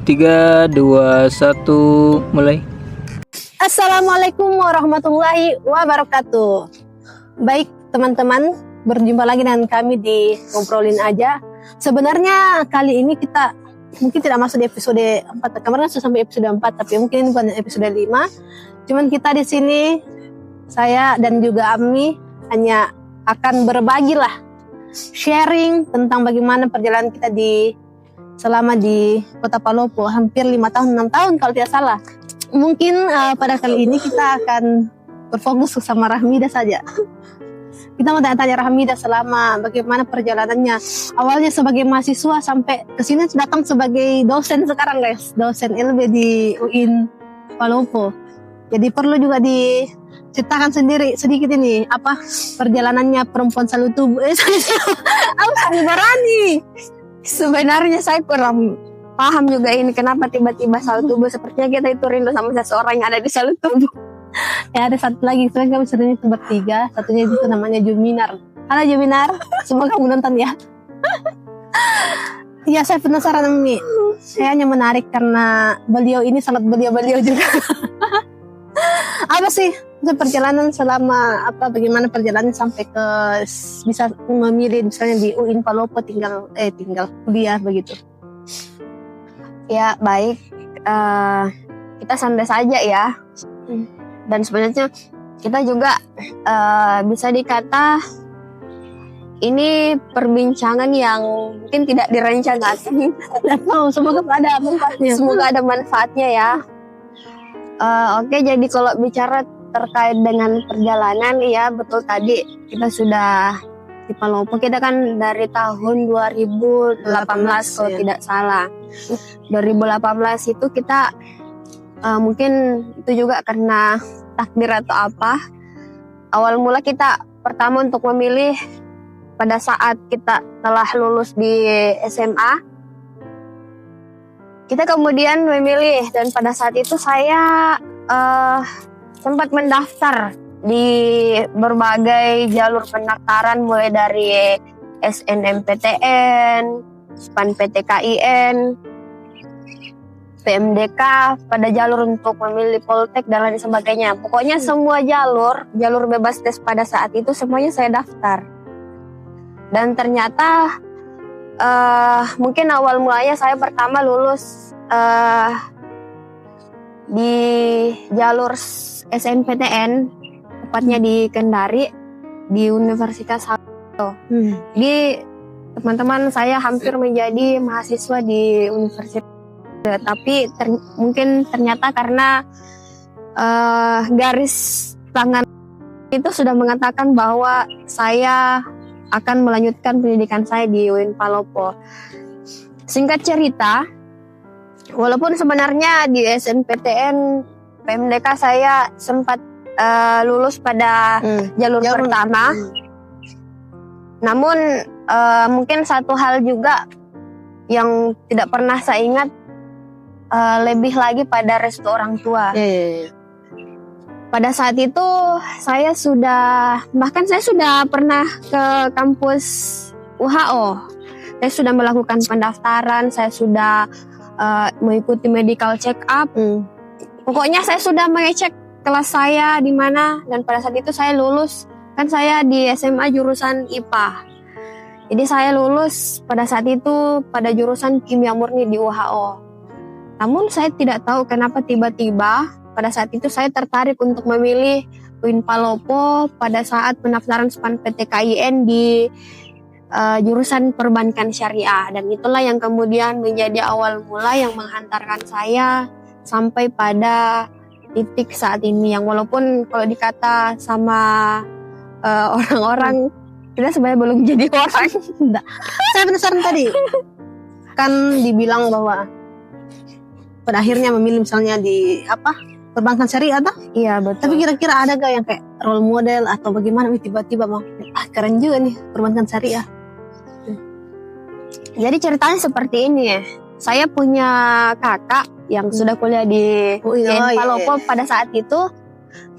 3, 2, 1, mulai. Assalamualaikum warahmatullahi wabarakatuh. Baik teman-teman, berjumpa lagi dengan kami di Ngobrolin Aja. Sebenarnya kali ini kita mungkin tidak masuk di episode 4. Kemarin sudah sampai episode 4, tapi mungkin ini bukan episode 5. Cuman kita di sini, saya dan juga Ami hanya akan berbagi lah, sharing tentang bagaimana perjalanan kita selama di Kota Palopo, hampir 5 tahun, 6 tahun kalau tidak salah. Mungkin pada kali ini kita akan berfokus sama Rahmida saja. Kita mau tanya Rahmida selama bagaimana perjalanannya. Awalnya sebagai mahasiswa sampai ke sini datang sebagai dosen sekarang guys, dosen LB di UIN Palopo. Jadi perlu juga diceritakan sendiri sedikit ini apa perjalanannya perempuan salut tubuh. Aku sangat berani. Sebenarnya saya kurang paham juga ini kenapa tiba-tiba salut tubuh. Sepertinya kita itu rindu sama seseorang yang ada di salut tubuh. Ya ada satu lagi, sebenarnya kami sering itu bertiga. Satunya itu namanya Juminar. Halo Juminar, semoga kamu nonton ya. Ya saya penasaran nih. Saya hanya menarik karena beliau ini sangat beliau juga. Apa sih perjalanan selama bagaimana perjalanan sampai ke bisa memilih misalnya di UIN Palopo tinggal kuliah begitu. Ya baik, kita santai saja ya. Dan sebenarnya kita juga bisa dikata ini perbincangan yang mungkin tidak direncanakan. Semoga ada manfaatnya. Semoga ada manfaatnya ya. Oke, jadi kalau bicara terkait dengan perjalanan, ya betul tadi kita sudah di Palopo. Kita kan dari tahun 2018 kalau ya. tidak salah. 2018 itu kita mungkin itu juga karena takdir atau apa. Awal mula kita pertama untuk memilih pada saat kita telah lulus di SMA. Kita kemudian memilih dan pada saat itu saya sempat mendaftar di berbagai jalur pendaftaran mulai dari SNMPTN, SPAN PTKIN, PMDK, pada jalur untuk memilih Poltek dan lain sebagainya. Pokoknya semua jalur bebas tes pada saat itu semuanya saya daftar. Dan ternyata mungkin awal mulanya saya pertama lulus di jalur SNPTN, tepatnya di Kendari, di Universitas Halo. Jadi teman-teman saya hampir menjadi mahasiswa di universitas, tapi mungkin ternyata karena garis tangan itu sudah mengatakan bahwa saya akan melanjutkan pendidikan saya di UIN Palopo. Singkat cerita, walaupun sebenarnya di SNPTN PMDK saya sempat lulus pada jalur pertama, namun mungkin satu hal juga yang tidak pernah saya ingat, lebih lagi pada restu orang tua. Pada saat itu saya sudah pernah ke kampus UHO. Saya sudah melakukan pendaftaran, saya sudah mengikuti medical check up. Pokoknya saya sudah mengecek kelas saya di mana, dan pada saat itu saya lulus. Kan saya di SMA jurusan IPA. Jadi saya lulus pada saat itu pada jurusan kimia murni di UHO. Namun saya tidak tahu kenapa tiba-tiba pada saat itu saya tertarik untuk memilih UIN Palopo pada saat pendaftaran SPAN PTKIN di jurusan perbankan syariah, dan itulah yang kemudian menjadi awal mula yang menghantarkan saya sampai pada titik saat ini, yang walaupun kalau dikata sama orang-orang kita sebenarnya belum jadi orang. Saya penasaran tadi kan dibilang bahwa pada akhirnya memilih misalnya di perbankan syariah atau? Iya betul. Tapi kira-kira ada gak yang kayak role model atau bagaimana tiba-tiba mau keren juga nih perbankan syariah? Jadi ceritanya seperti ini ya. Saya punya kakak yang sudah kuliah di UIN Palopo pada saat itu.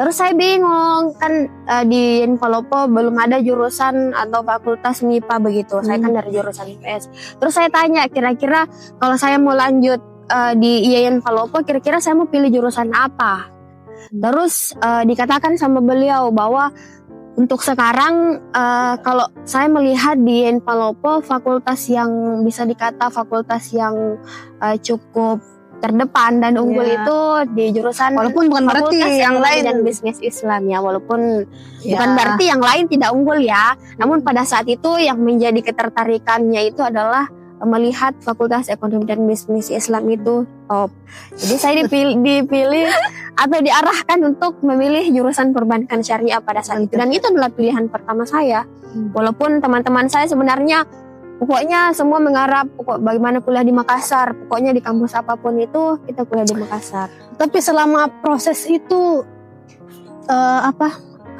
Terus saya bingung kan di UIN Palopo belum ada jurusan atau fakultas MIPA begitu. Saya kan dari jurusan IPS. Terus saya tanya kira-kira kalau saya mau lanjut di IAIN Palopo kira-kira saya mau pilih jurusan apa. Terus dikatakan sama beliau bahwa untuk sekarang kalau saya melihat di IAIN Palopo fakultas yang bisa dikata fakultas yang cukup terdepan dan unggul itu di jurusan Walaupun bukan berarti fakultas yang ekonomi lain dan bisnis Islam ya, walaupun Ya. bukan berarti yang lain tidak unggul ya. Namun pada saat itu yang menjadi ketertarikannya itu adalah melihat fakultas ekonomi dan bisnis Islam itu top. Jadi saya dipilih atau diarahkan untuk memilih jurusan perbankan syariah pada saat itu, dan itu adalah pilihan pertama saya. Walaupun teman-teman saya sebenarnya pokoknya semua mengharap bagaimana kuliah di Makassar, pokoknya di kampus apapun itu kita kuliah di Makassar. Tapi selama proses itu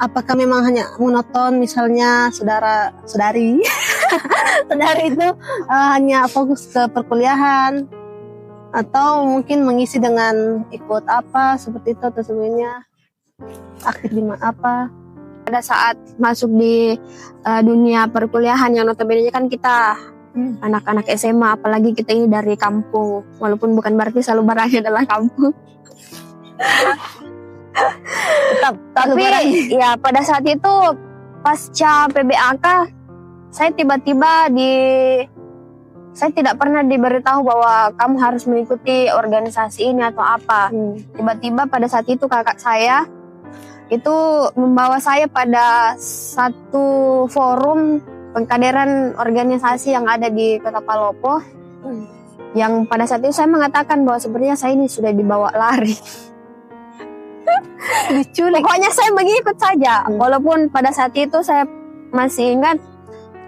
apakah memang hanya monoton, misalnya saudari saudari itu hanya fokus ke perkuliahan, atau mungkin mengisi dengan ikut apa seperti itu, atau sebelumnya aktif di apa? Pada saat masuk di dunia perkuliahan yang notabene kan kita anak-anak SMA, apalagi kita ini dari kampung, walaupun bukan berarti selalu barangnya adalah kampung. Tapi ya pada saat itu pasca PBAK saya tiba-tiba saya tidak pernah diberitahu bahwa kamu harus mengikuti organisasi ini atau apa. Tiba-tiba pada saat itu kakak saya itu membawa saya pada satu forum pengkaderan organisasi yang ada di Kota Palopo. Yang pada saat itu saya mengatakan bahwa sebenarnya saya ini sudah dibawa lari. Diculik. Pokoknya saya mengikut saja. Walaupun pada saat itu saya masih ingat,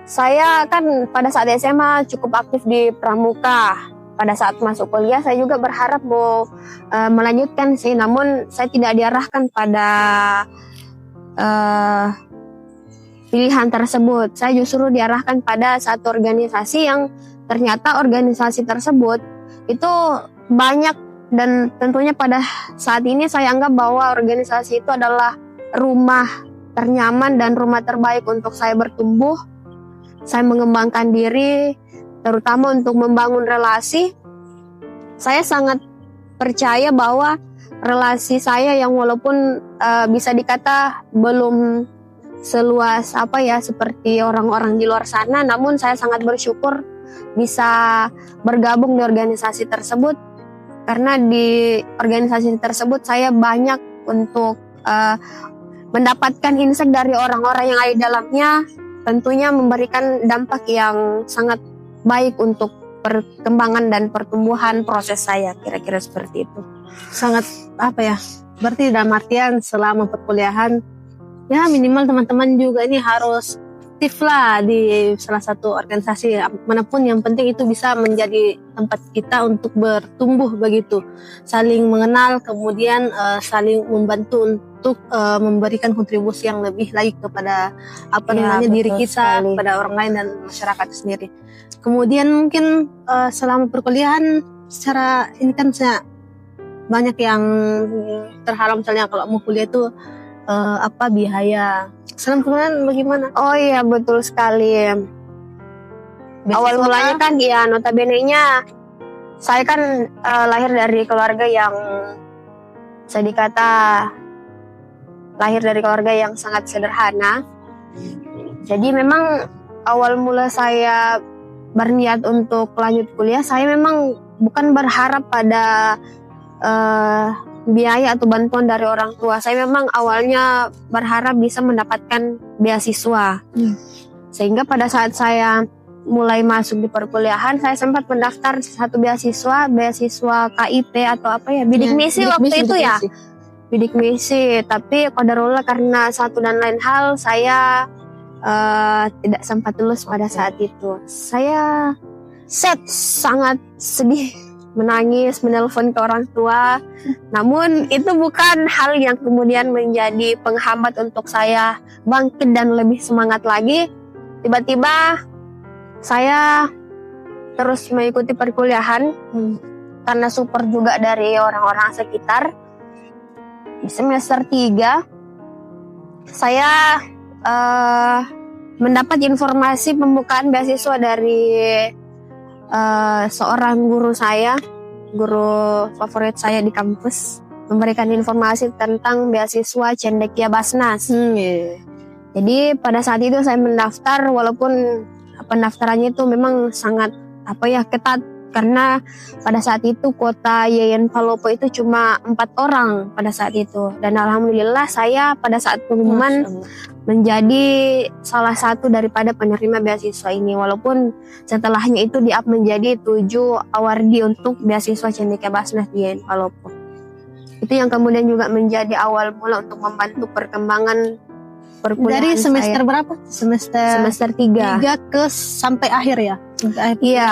saya kan pada saat SMA cukup aktif di pramuka. Pada saat masuk kuliah saya juga berharap mau melanjutkan sih, namun saya tidak diarahkan pada pilihan tersebut. Saya justru diarahkan pada satu organisasi yang ternyata organisasi tersebut itu banyak, dan tentunya pada saat ini saya anggap bahwa organisasi itu adalah rumah ternyaman dan rumah terbaik untuk saya bertumbuh, saya mengembangkan diri, terutama untuk membangun relasi. Saya sangat percaya bahwa relasi saya yang walaupun bisa dikata belum seluas seperti orang-orang di luar sana, namun saya sangat bersyukur bisa bergabung di organisasi tersebut, karena di organisasi tersebut saya banyak untuk mendapatkan insight dari orang-orang yang ada di dalamnya, tentunya memberikan dampak yang sangat baik untuk perkembangan dan pertumbuhan proses saya, kira-kira seperti itu. Sangat berarti dalam artian selama perkuliahan ya minimal teman-teman juga ini harus aktif lah di salah satu organisasi manapun, yang penting itu bisa menjadi tempat kita untuk bertumbuh begitu, saling mengenal, kemudian saling membantu untuk memberikan kontribusi yang lebih lagi kepada diri kita sekali, kepada orang lain dan masyarakat sendiri. Kemudian mungkin selama perkuliahan secara ini kan banyak yang terhalang, misalnya kalau mau kuliah itu biaya. Selama perkuliahan bagaimana? Oh iya, betul sekali. Awal mulanya kan ya notabene-nya saya kan lahir dari keluarga yang saya dikata lahir dari keluarga yang sangat sederhana. Jadi memang awal mula saya berniat untuk lanjut kuliah, saya memang bukan berharap pada biaya atau bantuan dari orang tua. Saya memang awalnya berharap bisa mendapatkan beasiswa. Sehingga pada saat saya mulai masuk di perkuliahan, saya sempat mendaftar satu beasiswa KIP atau bidik misi waktu itu ya. Bidik misi, tapi qadarullah karena satu dan lain hal saya tidak sempat lulus pada saat itu. Saya sangat sedih, menangis, menelpon ke orang tua. Namun itu bukan hal yang kemudian menjadi penghambat untuk saya bangkit dan lebih semangat lagi. Tiba-tiba saya terus mengikuti perkuliahan karena support juga dari orang-orang sekitar. Di semester 3 saya mendapat informasi pembukaan beasiswa dari seorang guru saya guru favorit saya di kampus, memberikan informasi tentang beasiswa Cendekia Basnas. Iya. Jadi pada saat itu saya mendaftar, walaupun pendaftarannya itu memang sangat ketat, karena pada saat itu kuota YN Palopo itu cuma 4 orang pada saat itu, dan alhamdulillah saya pada saat pengumuman menjadi salah satu daripada penerima beasiswa ini, walaupun setelahnya itu di-up menjadi 7 awardee untuk beasiswa Cendekia Basnas di YN Palopo. Itu yang kemudian juga menjadi awal mula untuk membantu perkembangan perkuliahan Dari semester saya. berapa? Semester 3. 3 ke sampai akhir ya? Sampai akhir. Iya,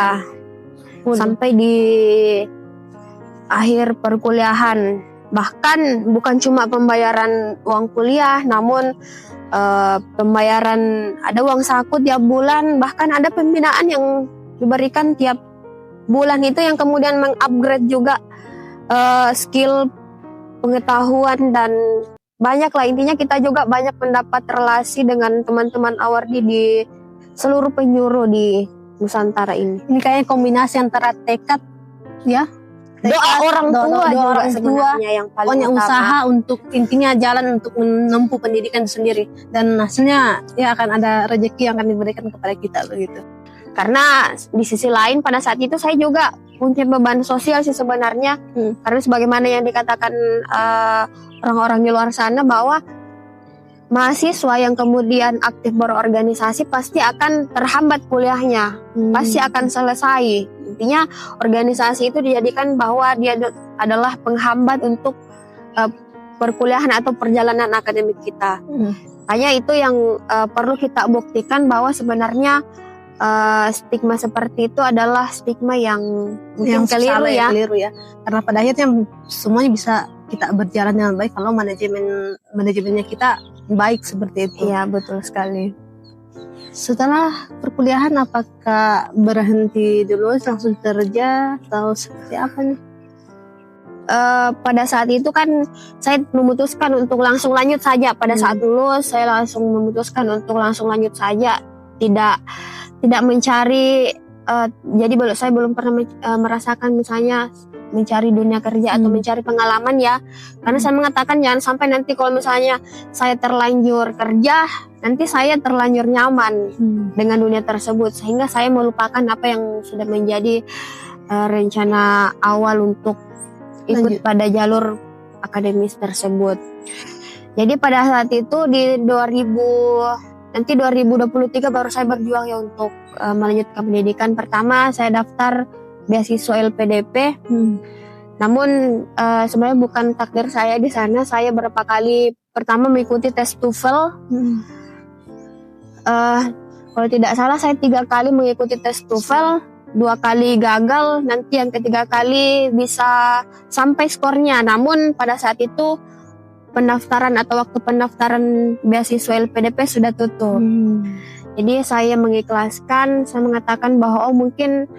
Waduh. sampai di akhir perkuliahan. Bahkan bukan cuma pembayaran uang kuliah, namun pembayaran, ada uang saku tiap bulan, bahkan ada pembinaan yang diberikan tiap bulan, itu yang kemudian mengupgrade juga skill, pengetahuan, dan banyak lah, intinya kita juga banyak mendapat relasi dengan teman-teman awardee di seluruh penjuru di Nusantara ini. Ini kayaknya kombinasi antara tekad ya, Doa orang tua doa juga orang tua, sebenarnya yang paling pokoknya utama. usaha untuk intinya jalan untuk menempuh pendidikan sendiri, dan hasilnya ya akan ada rezeki yang akan diberikan kepada kita begitu. Karena di sisi lain pada saat itu saya juga punya beban sosial sih sebenarnya, karena sebagaimana yang dikatakan orang-orang di luar sana bahwa mahasiswa yang kemudian aktif berorganisasi pasti akan terhambat kuliahnya, pasti akan selesai. Intinya organisasi itu dijadikan bahwa dia adalah penghambat untuk perkuliahan atau perjalanan akademik kita. Hanya itu yang perlu kita buktikan bahwa sebenarnya stigma seperti itu adalah stigma yang mungkin keliru ya. Keliru ya. Karena pada akhirnya semuanya bisa kita berjalan dengan baik kalau manajemennya kita baik seperti itu. Iya, betul sekali. Setelah perkuliahan apakah berhenti dulu langsung kerja atau seperti apa nih? Pada saat itu kan saya memutuskan untuk langsung lanjut saja. Pada saat lulus saya langsung memutuskan untuk langsung lanjut saja, tidak mencari. Jadi saya belum pernah merasakan misalnya mencari dunia kerja atau mencari pengalaman ya, karena saya mengatakan jangan sampai nanti kalau misalnya saya terlanjur kerja, nanti saya terlanjur nyaman dengan dunia tersebut, sehingga saya melupakan apa yang sudah menjadi rencana awal untuk ikut pada jalur akademis tersebut. Jadi pada saat itu di 2023 baru saya berjuang ya untuk melanjutkan pendidikan. Pertama saya daftar beasiswa LPDP. Namun sebenarnya bukan takdir saya di sana. Saya berapa kali pertama mengikuti tes TOEFL. Kalau tidak salah saya 3 kali mengikuti tes TOEFL, 2 kali gagal, nanti yang ketiga kali bisa sampai skornya. Namun pada saat itu pendaftaran atau waktu pendaftaran beasiswa LPDP sudah tutup. Jadi saya mengikhlaskan, saya mengatakan bahwa mungkin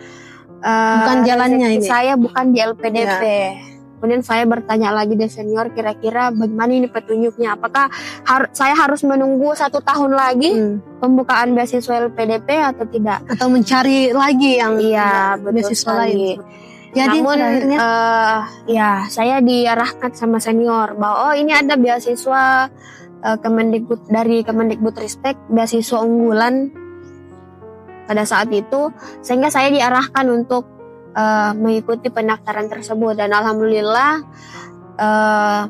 bukan jalannya ini. Saya bukan di LPDP. Ya. Kemudian saya bertanya lagi di senior, kira-kira bagaimana ini petunjuknya? Apakah saya harus menunggu 1 tahun lagi pembukaan beasiswa LPDP atau tidak? Atau mencari lagi yang beasiswa lain? Jadi namun akhirnya saya diarahkan sama senior bahwa ini ada beasiswa Kemendikbud dari Kemendikbudristek, beasiswa unggulan pada saat itu, sehingga saya diarahkan untuk mengikuti pendaftaran tersebut, dan alhamdulillah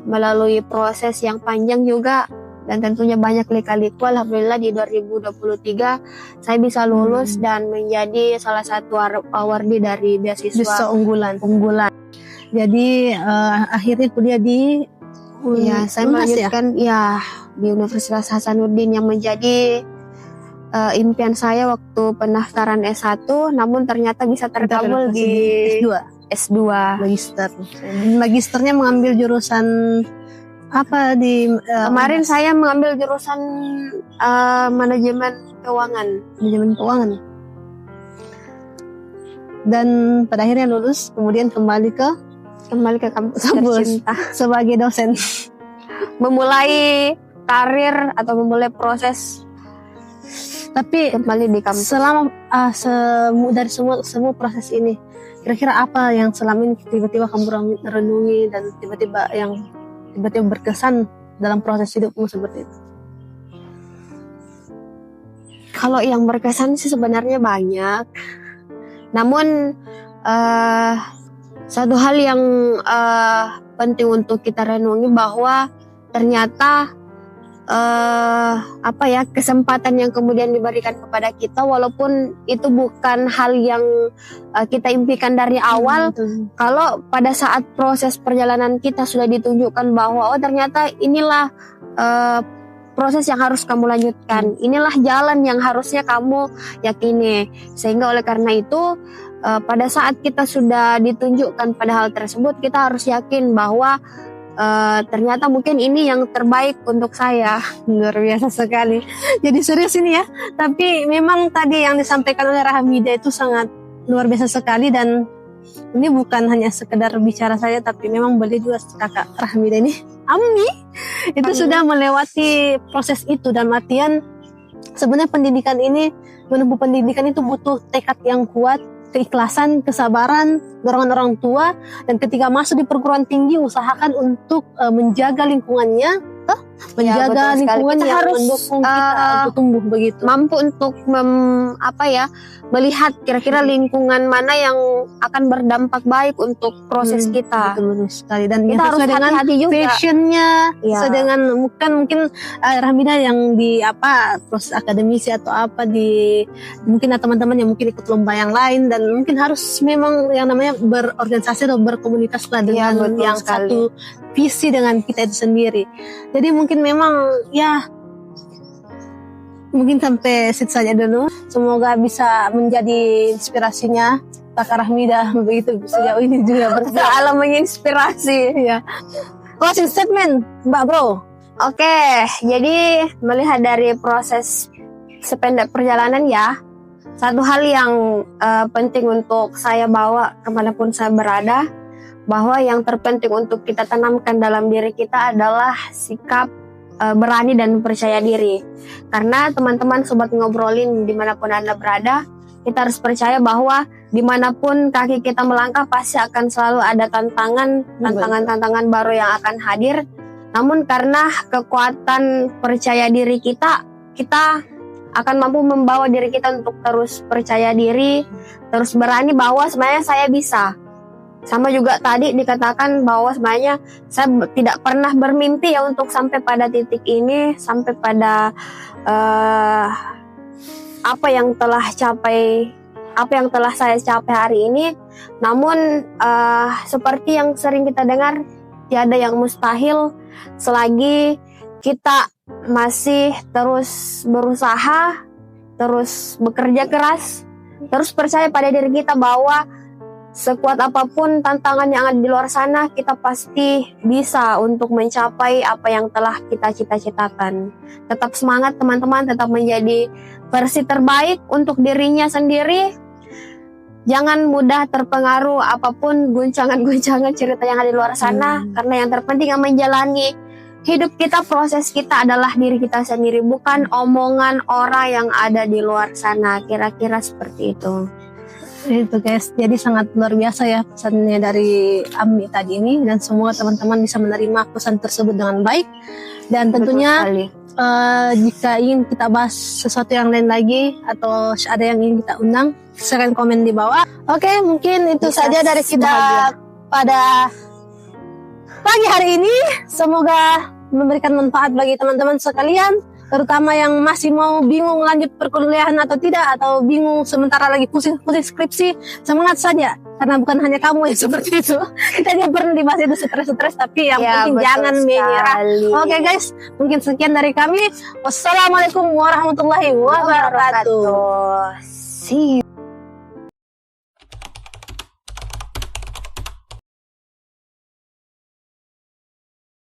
melalui proses yang panjang juga dan tentunya banyak lika-liku, alhamdulillah di 2023 saya bisa lulus dan menjadi salah satu awardee dari beasiswa unggulan. Jadi akhirnya kuliah di saya melanjutkan di Universitas Hasanuddin yang menjadi impian saya waktu pendaftaran S1, namun ternyata bisa terkabul di S2. Magister. Magisternya mengambil jurusan apa di kemarin saya mengambil jurusan manajemen keuangan. Dan pada akhirnya lulus, kemudian kembali ke kampus tercinta sebagai dosen. Memulai karir atau memulai proses. Tapi kembali di kampus. Selama dari semua proses ini, kira-kira apa yang selama ini tiba-tiba kamu renungi dan tiba-tiba berkesan dalam proses hidupmu seperti itu? Kalau yang berkesan sih sebenarnya banyak. Namun satu hal yang penting untuk kita renungi bahwa ternyata kesempatan yang kemudian diberikan kepada kita, walaupun itu bukan hal yang kita impikan dari awal, kalau pada saat proses perjalanan kita sudah ditunjukkan bahwa ternyata inilah proses yang harus kamu lanjutkan, inilah jalan yang harusnya kamu yakini. Sehingga oleh karena itu pada saat kita sudah ditunjukkan pada hal tersebut, kita harus yakin bahwa ternyata mungkin ini yang terbaik untuk saya. Luar biasa sekali. Jadi serius ini ya. Tapi memang tadi yang disampaikan oleh Rahmida itu sangat luar biasa sekali, dan ini bukan hanya sekedar bicara saja, tapi memang beliau juga kakak Rahmida ini, Ami, itu sudah melewati proses itu. Dan artian sebenarnya pendidikan ini, menempuh pendidikan itu butuh tekad yang kuat, keikhlasan, kesabaran, dorongan orang tua, dan ketika masuk di perguruan tinggi usahakan untuk menjaga lingkungannya, menjaga lingkungan yang harus mendukung kita untuk tumbuh begitu. Mampu untuk melihat kira-kira lingkungan mana yang akan berdampak baik untuk proses kita. Betul sekali, dan kita harus hati-hati juga. Passionnya, dengan mungkin Rahmida yang di proses akademisi atau mungkin teman-teman yang mungkin ikut lomba yang lain, dan mungkin harus memang yang namanya berorganisasi atau berkomunitas lah dengan yang satu visi dengan kita itu sendiri. Jadi mungkin memang mungkin sampai situ saja dulu. Semoga bisa menjadi inspirasinya Kakak Rahmida begitu sejauh ini juga berjalan menginspirasi. Ya. Closing statement, Mbak Bro. Oke, jadi melihat dari proses sependek perjalanan satu hal yang penting untuk saya bawa kemanapun saya berada, bahwa yang terpenting untuk kita tanamkan dalam diri kita adalah sikap berani dan percaya diri. Karena teman-teman sobat ngobrolin dimanapun Anda berada, kita harus percaya bahwa dimanapun kaki kita melangkah pasti akan selalu ada tantangan baru yang akan hadir. Namun karena kekuatan percaya diri kita akan mampu membawa diri kita untuk terus percaya diri, terus berani bahwa sebenarnya saya bisa. Sama juga tadi dikatakan bahwa sebenarnya saya tidak pernah bermimpi untuk sampai pada titik ini, sampai pada apa yang telah saya capai hari ini. Namun seperti yang sering kita dengar, tiada yang mustahil selagi kita masih terus berusaha, terus bekerja keras, terus percaya pada diri kita bahwa sekuat apapun tantangan yang ada di luar sana, kita pasti bisa untuk mencapai apa yang telah kita cita-citakan. Tetap semangat teman-teman, tetap menjadi versi terbaik untuk dirinya sendiri. Jangan mudah terpengaruh apapun guncangan-guncangan cerita yang ada di luar sana, karena yang terpenting yang menjalani hidup kita, proses kita adalah diri kita sendiri, bukan omongan orang yang ada di luar sana. Kira-kira seperti itu. Itu guys, jadi sangat luar biasa ya pesannya dari Ami tadi ini, dan semoga teman-teman bisa menerima pesan tersebut dengan baik. Dan tentunya jika ingin kita bahas sesuatu yang lain lagi atau ada yang ingin kita undang, silahkan komen di bawah. Oke, mungkin itu saja dari kita pada pagi hari ini. Semoga memberikan manfaat bagi teman-teman sekalian, terutama yang masih mau bingung lanjut perkuliahan atau tidak, atau bingung sementara lagi pusing-pusing skripsi. Semangat saja, karena bukan hanya kamu yang seperti itu. Kita tidak pernah dibahas itu stres-stres, tapi yang penting jangan menyerah. Oke guys, mungkin sekian dari kami. Wassalamualaikum warahmatullahi wabarakatuh. See you.